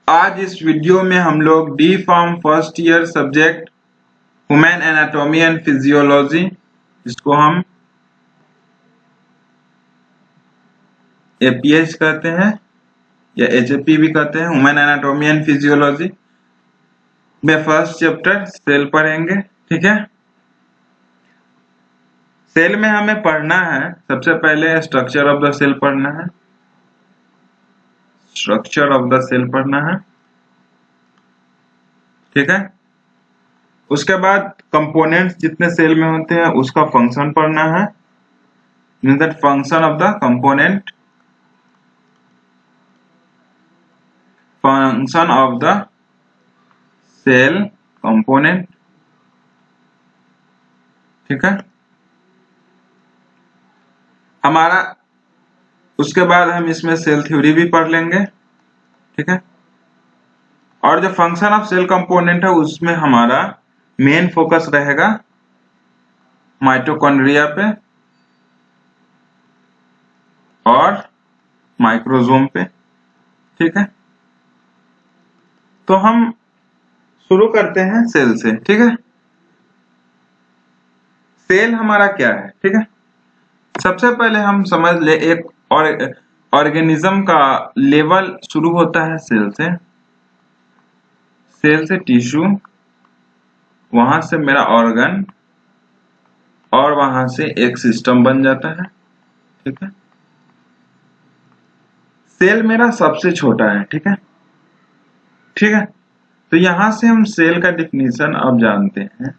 आज इस वीडियो में हम लोग D pharm first year subject human anatomy and physiology, जिसको हम एपीएच कहते हैं या एचएपी भी कहते हैं, ह्यूमन एनाटॉमी एंड फिजियोलॉजी में फर्स्ट चैप्टर सेल पढ़ेंगे। ठीक है, सेल में हमें पढ़ना है, सबसे पहले स्ट्रक्चर ऑफ द सेल पढ़ना है, स्ट्रक्चर ऑफ द सेल पढ़ना है। ठीक है, उसके बाद कंपोनेंट्स जितने सेल में होते हैं उसका फंक्शन पढ़ना है, means that function of the component, function of the cell component. ठीक है, हमारा उसके बाद हम इसमें सेल थ्योरी भी पढ़ लेंगे। ठीक है, और जो फंक्शन ऑफ सेल कंपोनेंट है उसमें हमारा मेन फोकस रहेगा माइटोकॉन्ड्रिया पे और माइक्रोसोम पे। ठीक है, तो हम शुरू करते हैं सेल से। ठीक है, सेल हमारा क्या है? ठीक है, सबसे पहले हम समझ ले एक और ऑर्गेनिज्म का लेवल शुरू होता है सेल से, सेल से टिश्यू, वहां से मेरा ऑर्गन और वहां से एक सिस्टम बन जाता है। ठीक है, सेल मेरा सबसे छोटा है। ठीक है, ठीक है, तो यहां से हम सेल का डिफिनीशन अब जानते हैं।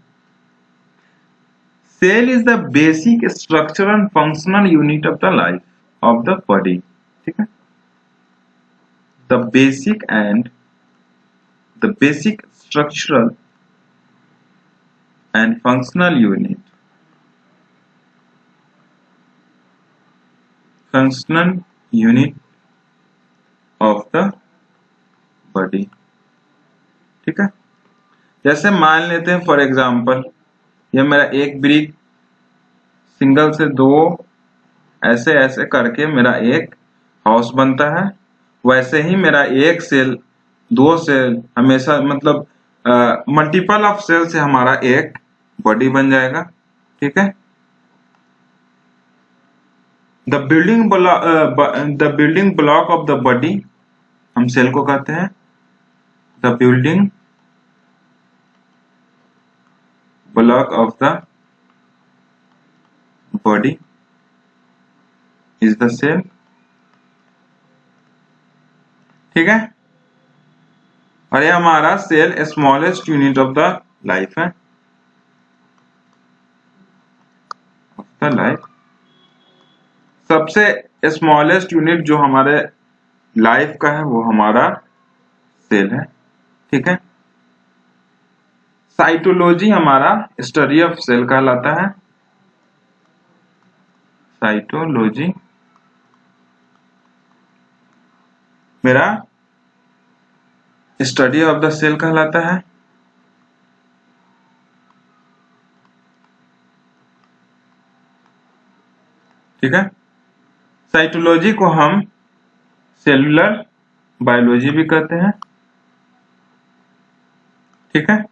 Cell is the basic structural and functional unit of the life of the body. ठीक है, the basic structural and functional unit of the body. ठीक है, जैसे मान लेते हैं फॉर एग्जांपल ये मेरा एक ब्रिक सिंगल से दो ऐसे ऐसे करके मेरा एक हाउस बनता है, वैसे ही मेरा एक सेल, दो सेल, हमेशा मतलब मल्टीपल ऑफ सेल से हमारा एक बॉडी बन जाएगा। ठीक है, the building block of the body हम सेल को कहते हैं the building block of the body is the cell. ठीक है, और ये हमारा cell smallest unit of the life है, ऑफ द लाइफ। सबसे स्मॉलेस्ट यूनिट जो हमारे लाइफ का है वो हमारा सेल है। ठीक है, साइटोलॉजी हमारा स्टडी ऑफ सेल कहलाता है, साइटोलॉजी मेरा स्टडी ऑफ द सेल कहलाता है। ठीक है, साइटोलॉजी को हम सेलुलर बायोलॉजी भी कहते हैं। ठीक है,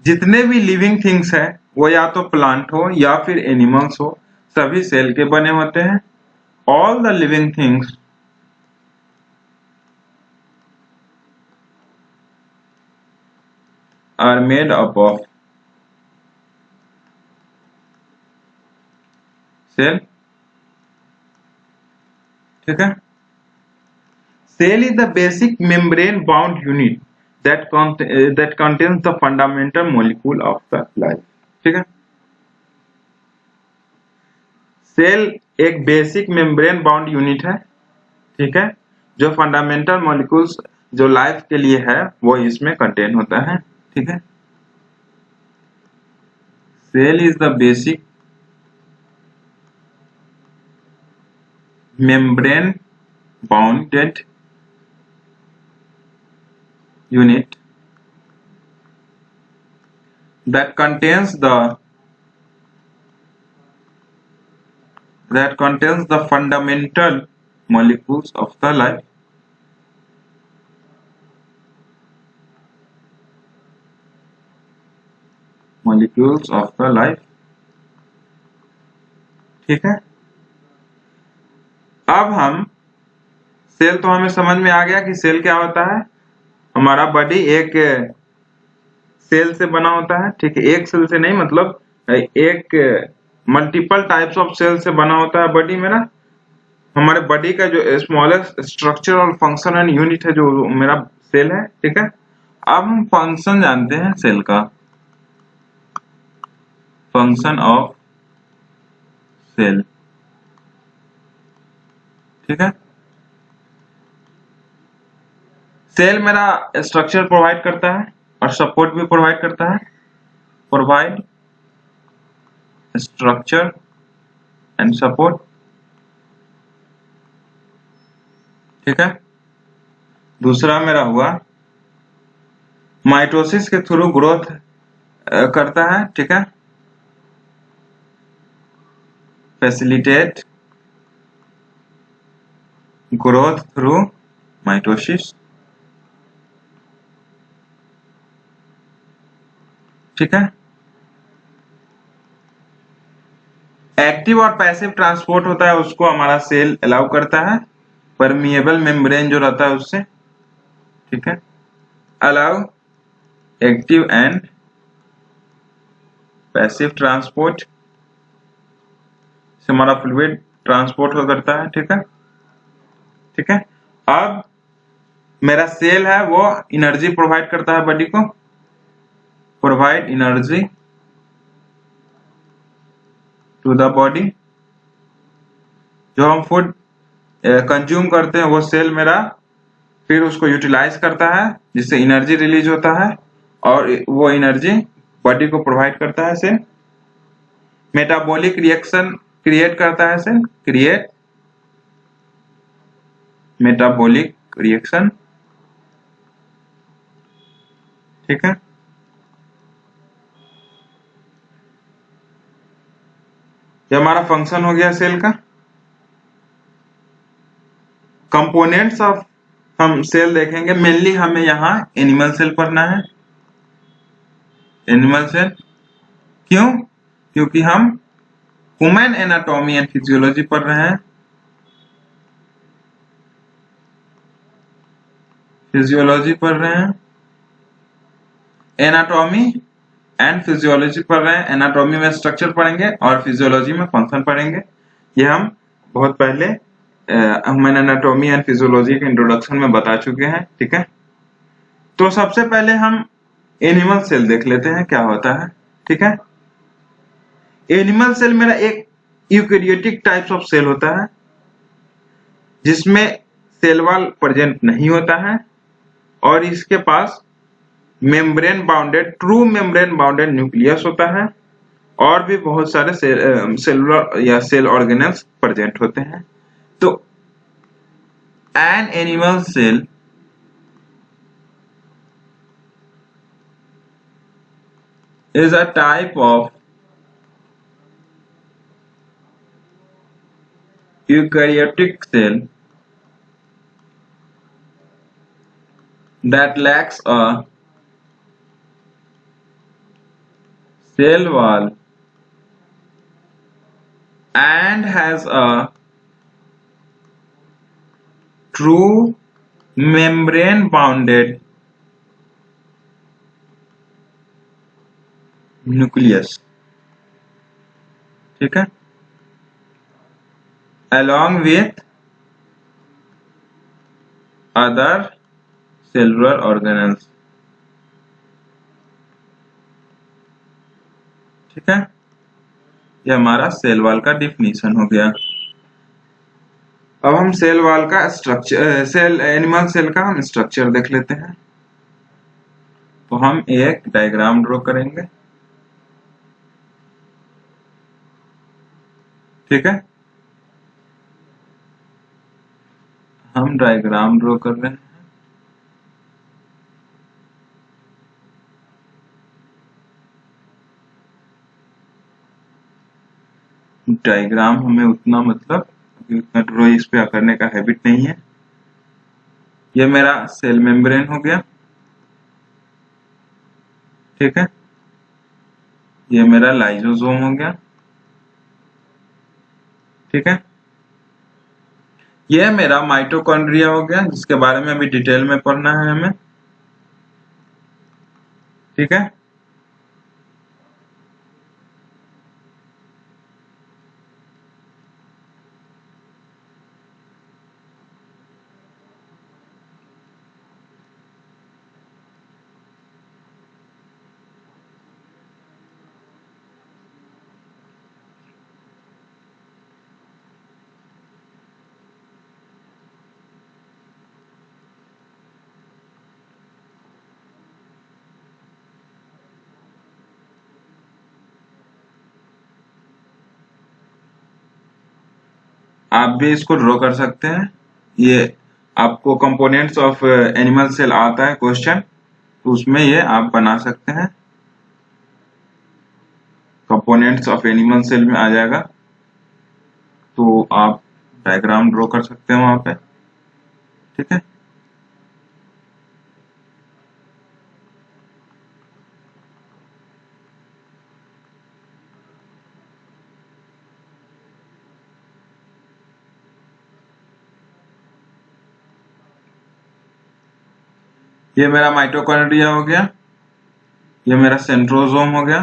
जितने भी लिविंग थिंग्स है वो या तो प्लांट हो या फिर एनिमल्स हो, सभी सेल के बने होते हैं। All the living things are made up of cell. ठीक है, cell is the basic membrane bound unit that contains the fundamental molecule of the life। ठीक है, सेल एक बेसिक मेम्ब्रेन बाउंड यूनिट है। ठीक है, जो फंडामेंटल मॉलिक्यूल्स जो लाइफ के लिए है वो इसमें कंटेन होता है। ठीक है, cell is the basic membrane bounded unit that contains the fundamental molecules of the life, molecules of the life। ठीक है, अब हम सेल तो हमें समझ में आ गया कि सेल क्या होता है। हमारा बॉडी एक सेल से बना होता है, ठीक है, एक सेल से नहीं, मतलब एक मल्टीपल टाइप्स ऑफ सेल से बना होता है बॉडी मेरा। हमारे बॉडी का जो स्मॉलेस्ट स्ट्रक्चर और फंक्शन एंड यूनिट है जो मेरा सेल है, ठीक है। अब हम फंक्शन जानते हैं सेल का, फंक्शन ऑफ सेल, ठीक है। सेल मेरा स्ट्रक्चर प्रोवाइड करता है और सपोर्ट भी प्रोवाइड करता है, प्रोवाइड स्ट्रक्चर एंड सपोर्ट, ठीक है। दूसरा मेरा हुआ माइटोसिस के थ्रू ग्रोथ करता है, ठीक है, फैसिलिटेट ग्रोथ थ्रू माइटोसिस, ठीक है। एक्टिव और पैसिव ट्रांसपोर्ट होता है, उसको हमारा सेल अलाउ करता है, परमिएबल मेम्ब्रेन जो रहता है उससे, ठीक है। Allow active and passive transport से हमारा फ्लूइड ट्रांसपोर्ट हो करता है, ठीक है, ठीक है। अब मेरा सेल है वो एनर्जी प्रोवाइड करता है बॉडी को, provide energy to the body. जो हम फूड कंज्यूम करते हैं वो सेल मेरा फिर उसको यूटिलाइज करता है, जिससे एनर्जी रिलीज होता है और वो एनर्जी बॉडी को प्रोवाइड करता है सेल। मेटाबॉलिक रिएक्शन क्रिएट करता है सेल, क्रिएट मेटाबॉलिक रिएक्शन, ठीक है। ये हमारा फंक्शन हो गया सेल का। कंपोनेंट्स ऑफ हम सेल देखेंगे, मेनली हमें यहाँ एनिमल सेल पढ़ना है, एनिमल सेल। क्यों? क्योंकि हम ह्यूमन एनाटॉमी एंड फिजियोलॉजी पढ़ रहे हैं, फिजियोलॉजी पढ़ रहे हैं, एनाटॉमी एंड फिजियोलॉजी पढ़ रहे हैं। एनाटॉमी में स्ट्रक्चर पढ़ेंगे और फिजियोलॉजी में फंक्शन पढ़ेंगे। ये हम बहुत पहले ह्यूमन एनाटॉमी एंड फिजियोलॉजी के इंट्रोडक्शन में बता चुके हैं, ठीक है। तो सबसे पहले हम एनिमल सेल देख लेते हैं क्या होता है, ठीक है। एनिमल सेल मेरा एक यूकेरियोटिक टाइप्स ऑफ सेल होता है, जिसमें सेल वॉल प्रेजेंट नहीं होता है और इसके पास membrane bounded, true membrane bounded nucleus होता है और भी बहुत सारे सेलुलर या सेल ऑर्गेनेल्स प्रेजेंट होते हैं। तो an animal cell is a type of eukaryotic cell that lacks a cell wall and has a true membrane bounded nucleus, ठीक है, along with other cellular organelles, ठीक है। ये हमारा सेल वॉल का डिफिनीशन हो गया। अब हम सेल वॉल का स्ट्रक्चर, सेल एनिमल सेल का हम स्ट्रक्चर देख लेते हैं। तो हम एक डायग्राम ड्रॉ करेंगे, ठीक है। हम डायग्राम ड्रॉ कर रहे हैं। डायग्राम हमें उतना मतलब क्योंकि ड्रॉ इस पे करने का हैबिट नहीं है। ये मेरा सेल मेम्ब्रेन हो गया, ठीक है। ये मेरा लाइसोसोम हो गया, ठीक है। ये मेरा माइटोकॉन्ड्रिया हो गया, जिसके बारे में अभी डिटेल में पढ़ना है हमें, ठीक है। आप भी इसको ड्रॉ कर सकते हैं। ये आपको कंपोनेंट्स ऑफ एनिमल सेल आता है क्वेश्चन, तो उसमें ये आप बना सकते हैं, कंपोनेंट्स ऑफ एनिमल सेल में आ जाएगा, तो आप डायग्राम ड्रॉ कर सकते हैं वहां पे, ठीक है। ये मेरा माइटोकॉन्ड्रिया हो गया, ये मेरा सेंट्रोसोम हो गया,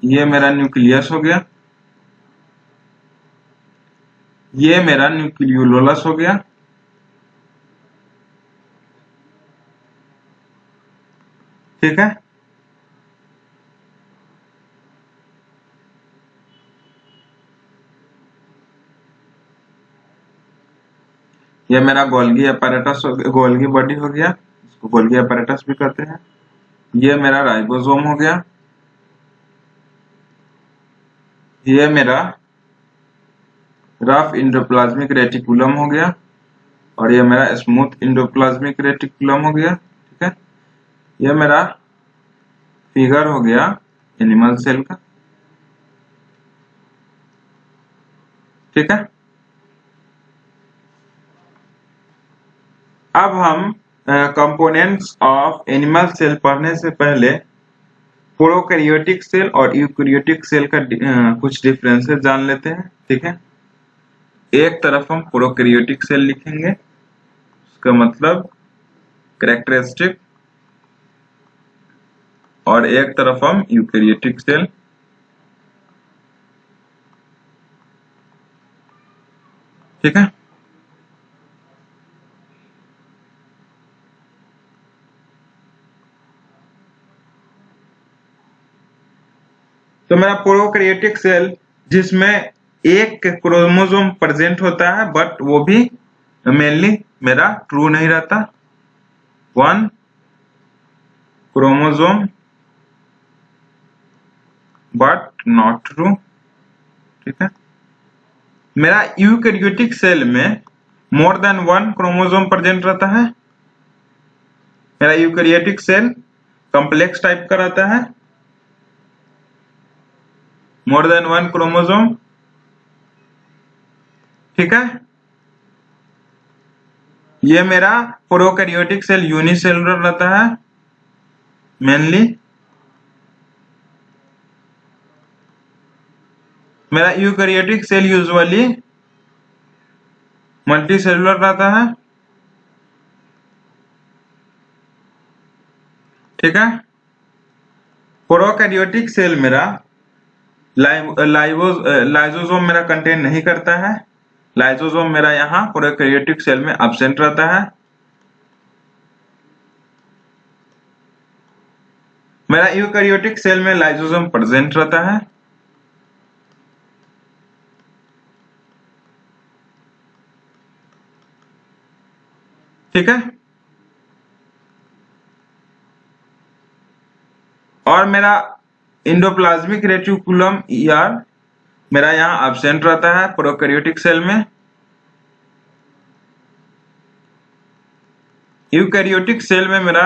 ये मेरा न्यूक्लियस हो गया, ये मेरा न्यूक्लियोलस हो गया, ठीक है। ये मेरा गोल्गी अपैरेटस हो गया, गोल्गी बॉडी हो गया, इसको गोल्गी अपैरेटस भी कहते हैं। ये मेरा राइबोसोम हो गया, ये मेरा रफ इंडोप्लाज्मिक रेटिकुलम हो गया, और ये मेरा स्मूथ इंडोप्लाज्मिक रेटिकुलम हो गया, ठीक है। ये मेरा फिगर हो गया एनिमल सेल का, ठीक है। अब हम कंपोनेंट्स ऑफ एनिमल सेल पढ़ने से पहले प्रोकैरियोटिक सेल और यूकैरियोटिक सेल का कुछ डिफरेंसेस जान लेते हैं, ठीक है। एक तरफ हम प्रोकैरियोटिक सेल लिखेंगे, उसका मतलब कैरेक्टरिस्टिक, और एक तरफ हम यूकैरियोटिक सेल, ठीक है। तो मेरा प्रोकैरियोटिक सेल जिसमें एक क्रोमोसोम प्रेजेंट होता है, बट वो भी मेनली मेरा ट्रू नहीं रहता, one chromosome but not true, ठीक है। मेरा यूकैरियोटिक सेल में more than one chromosome present रहता है। मेरा यूकैरियोटिक सेल कॉम्प्लेक्स टाइप का रहता है, मोर देन वन क्रोमोसोम, ठीक है। ये मेरा प्रोकैरियोटिक सेल यूनिसेलुलर रहता है मेनली। मेरा यूकैरियोटिक सेल यूजुअली मल्टीसेलुलर रहता है, ठीक है। प्रोकैरियोटिक सेल मेरा लाइसोसोम मेरा कंटेन नहीं करता है, लाइसोसोम मेरा यहाँ प्रोकैरियोटिक सेल में एब्सेंट रहता है। मेरा यूकैरियोटिक सेल में लाइसोसोम प्रेजेंट रहता है, ठीक है। और मेरा इंडोप्लाज्मिक रेटिकुलम ईआर मेरा यहाँ एब्सेंट रहता है प्रोकैरियोटिक सेल में। यूकैरियोटिक सेल में मेरा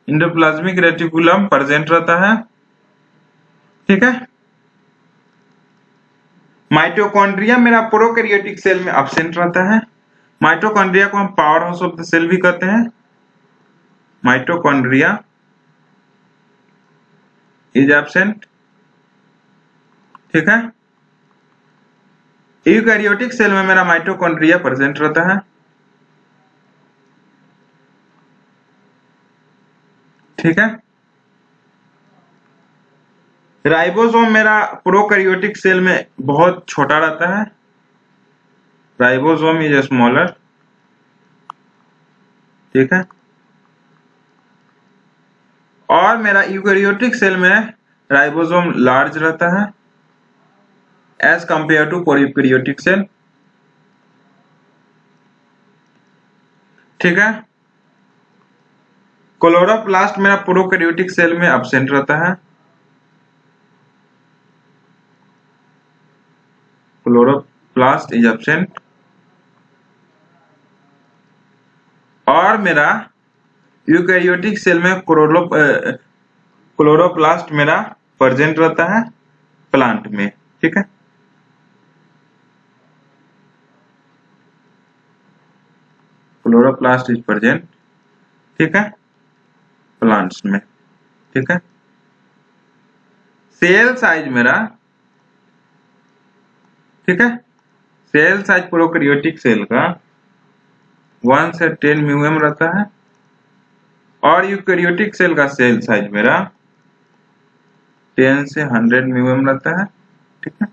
इंडोप्लाज्मिक रेटिकुलम प्रेजेंट रहता है, ठीक है। माइटोकॉन्ड्रिया मेरा प्रोकैरियोटिक सेल में एब्सेंट रहता है। माइटोकॉन्ड्रिया को हम power house of the cell भी कहते हैं। माइटोकॉन्ड्रिया इज एब्सेंट, ठीक है। यूकैरियोटिक सेल में मेरा माइटोकॉन्ड्रिया प्रेजेंट रहता है, ठीक है। राइबोसोम मेरा प्रोकैरियोटिक सेल में बहुत छोटा रहता है। राइबोसोम इज स्मॉलर, ठीक है। और मेरा यूकैरियोटिक सेल में राइबोसोम लार्ज रहता है as compare to prokaryotic cell, ठीक है। क्लोरोप्लास्ट मेरा प्रोकैरियोटिक सेल में एब्सेंट रहता है। Chloroplast is absent. और मेरा यूकैरियोटिक सेल में क्लोरोप्लास्ट मेरा प्रेजेंट रहता है प्लांट में, ठीक है। क्लोरोप्लास्ट इज प्रेजेंट, ठीक है, प्लांट्स में, ठीक है। सेल साइज मेरा, ठीक है, सेल साइज प्रोकैरियोटिक सेल का 1 से 10 म्यूएम रहता है और यूकैरियोटिक सेल का सेल साइज मेरा 10 से 100 म्यूएम रहता है, ठीक है।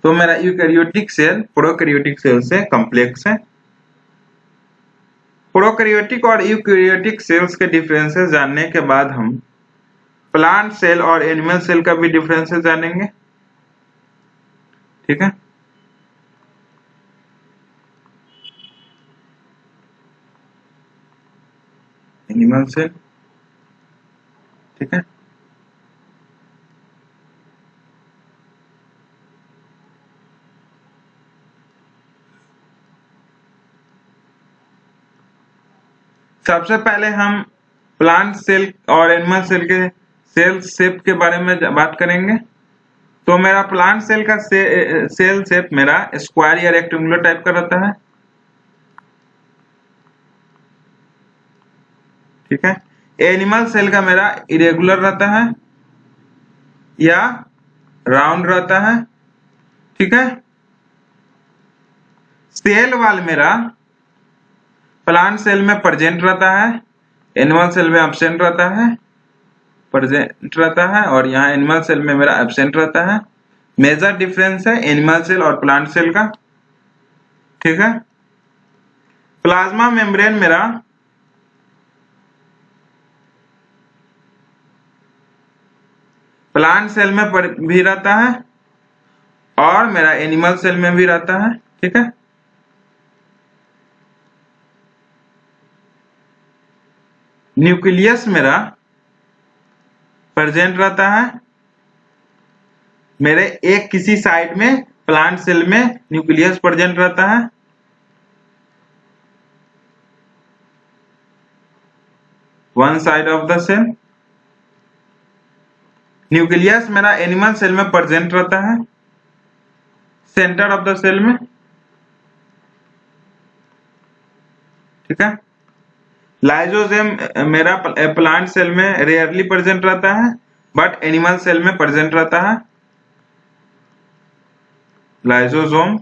तो मेरा यूकैरियोटिक सेल प्रोकैरियोटिक सेल से कॉम्प्लेक्स है। प्रोकैरियोटिक और यूकैरियोटिक सेल्स के डिफरेंसेस जानने के बाद हम प्लांट सेल और एनिमल सेल का भी डिफरेंसेस जानेंगे, ठीक है। एनिमल सेल, ठीक है। सबसे पहले हम प्लांट सेल और एनिमल सेल के सेल शेप के बारे में बात करेंगे। तो मेरा प्लांट सेल का सेल शेप मेरा स्क्वायर या रेक्टेंगुलर टाइप का रहता है, ठीक है। एनिमल सेल का मेरा इरेगुलर रहता है या राउंड रहता है, ठीक है। सेल वॉल मेरा प्लांट सेल में प्रेजेंट रहता है, एनिमल सेल में एब्सेंट रहता है, प्रेजेंट रहता है, और यहाँ एनिमल सेल में मेरा एब्सेंट रहता है। मेजर डिफरेंस है एनिमल सेल और प्लांट सेल का, ठीक है। प्लाज्मा मेम्ब्रेन मेरा प्लांट सेल में भी रहता है और मेरा एनिमल सेल में भी रहता है, ठीक है। न्यूक्लियस मेरा प्रेजेंट रहता है मेरे एक किसी साइड में, प्लांट सेल में न्यूक्लियस प्रेजेंट रहता है। One side of the cell. Nucleus मेरा एनिमल सेल में प्रेजेंट रहता है सेंटर ऑफ द सेल में, ठीक है। लाइजोसोम मेरा प्लांट सेल में रेयरली प्रेजेंट रहता है बट एनिमल सेल में प्रेजेंट रहता है। लाइजोसोम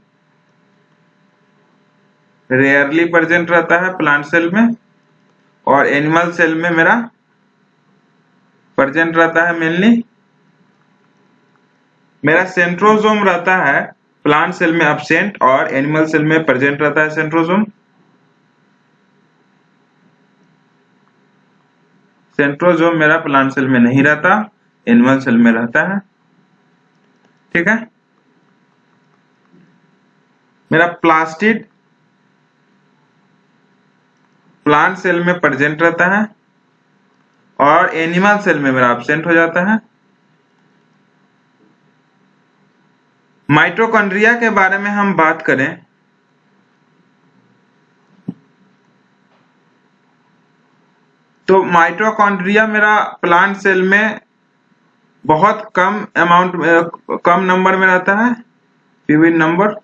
रेयरली प्रेजेंट रहता है प्लांट सेल में और एनिमल सेल में मेरा प्रेजेंट रहता है मेनली। मेरा सेंट्रोसोम रहता है प्लांट सेल में एब्सेंट और एनिमल सेल में प्रेजेंट रहता है सेंट्रोसोम। सेंट्रोसोम मेरा प्लांट सेल में नहीं रहता, एनिमल सेल में रहता है, ठीक है। मेरा प्लास्टिड प्लांट सेल में प्रेजेंट रहता है और एनिमल सेल में मेरा एब्सेंट हो जाता है। माइटोकॉन्ड्रिया के बारे में हम बात करें तो माइटोकॉन्ड्रिया मेरा प्लांट सेल में बहुत कम नंबर में रहता है पीवी नंबर।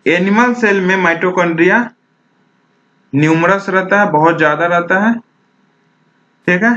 एनिमल सेल में माइटोकॉन्ड्रिया न्यूमरस रहता है, बहुत ज्यादा रहता है, ठीक है।